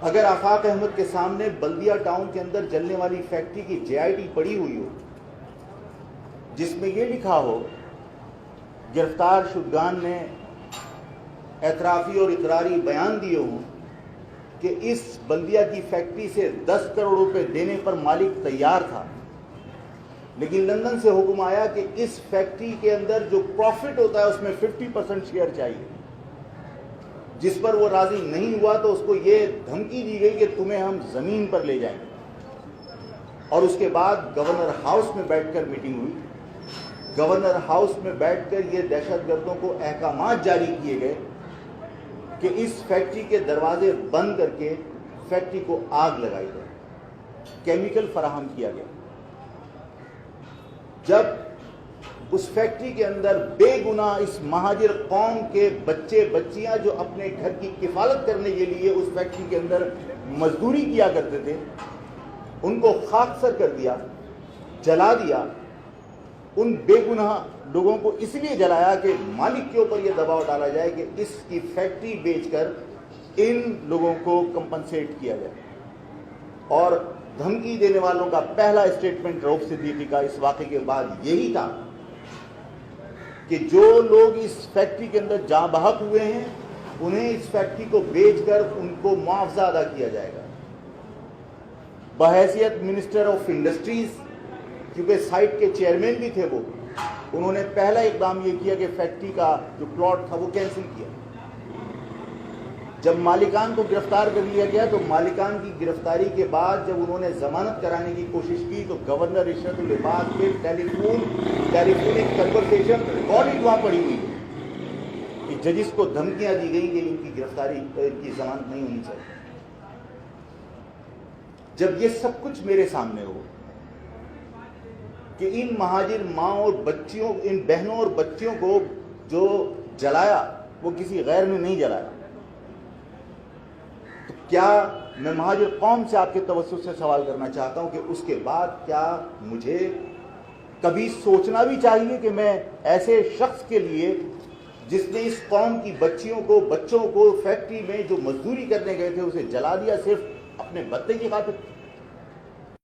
اگر آفاق احمد کے سامنے بلدیہ ٹاؤن کے اندر جلنے والی فیکٹری کی JIT پڑی ہوئی ہو جس میں یہ لکھا ہو گرفتار شدگان نے اعترافی اور اقراری بیان دیے ہوں کہ اس بلدیہ کی فیکٹری سے 10 کروڑ روپے دینے پر مالک تیار تھا، لیکن لندن سے حکم آیا کہ اس فیکٹری کے اندر جو پروفٹ ہوتا ہے اس میں 50% شیئر چاہیے، جس پر وہ راضی نہیں ہوا تو اس کو یہ دھمکی دی گئی کہ تمہیں ہم زمین پر لے جائیں گے۔ اور اس کے بعد گورنر ہاؤس میں بیٹھ کر میٹنگ ہوئی، گورنر ہاؤس میں بیٹھ کر یہ دہشت گردوں کو احکامات جاری کیے گئے کہ اس فیکٹری کے دروازے بند کر کے فیکٹری کو آگ لگائی گئی، کیمیکل فراہم کیا گیا۔ جب اس فیکٹری کے اندر بے گناہ اس مہاجر قوم کے بچے بچیاں جو اپنے گھر کی کفالت کرنے کے لیے اس فیکٹری کے اندر مزدوری کیا کرتے تھے، ان کو خاکسر کر دیا، جلا دیا، ان بے گناہ لوگوں کو اس لیے جلایا کہ مالک کے اوپر یہ دباؤ ڈالا جائے کہ اس کی فیکٹری بیچ کر ان لوگوں کو کمپنسیٹ کیا جائے۔ اور دھمکی دینے والوں کا پہلا اسٹیٹمنٹ رؤف صدیقی کا اس واقعے کے بعد یہی تھا کہ جو لوگ اس فیکٹری کے اندر جاں بحق ہوئے ہیں انہیں اس فیکٹری کو بیچ کر ان کو معاوضہ ادا کیا جائے گا۔ بحیثیت منسٹر آف انڈسٹریز، کیونکہ سائٹ کے چیئرمین بھی تھے وہ، انہوں نے پہلا اقدام یہ کیا کہ فیکٹری کا جو پلاٹ تھا وہ کینسل کیا۔ جب مالکان کو گرفتار کر لیا گیا تو مالکان کی گرفتاری کے بعد جب انہوں نے ضمانت کرانے کی کوشش کی تو گورنر عشرت العباد کے ٹیلیفونک کنورسیشن ریکارڈنگ وہاں پڑی ہوئی کہ ججز کو دھمکیاں دی گئیں کہ ان کی گرفتاری کی ضمانت نہیں ہونی چاہیے۔ جب یہ سب کچھ میرے سامنے ہو کہ ان مہاجر ماں اور بچیوں، ان بہنوں اور بچیوں کو جو جلایا وہ کسی غیر نے نہیں جلایا، تو کیا میں مہاجر قوم سے آپ کے توسط سے سوال کرنا چاہتا ہوں کہ اس کے بعد کیا مجھے کبھی سوچنا بھی چاہیے کہ میں ایسے شخص کے لیے جس نے اس قوم کی بچیوں کو، بچوں کو فیکٹری میں جو مزدوری کرنے گئے تھے اسے جلا دیا صرف اپنے بتے کی خاطر؟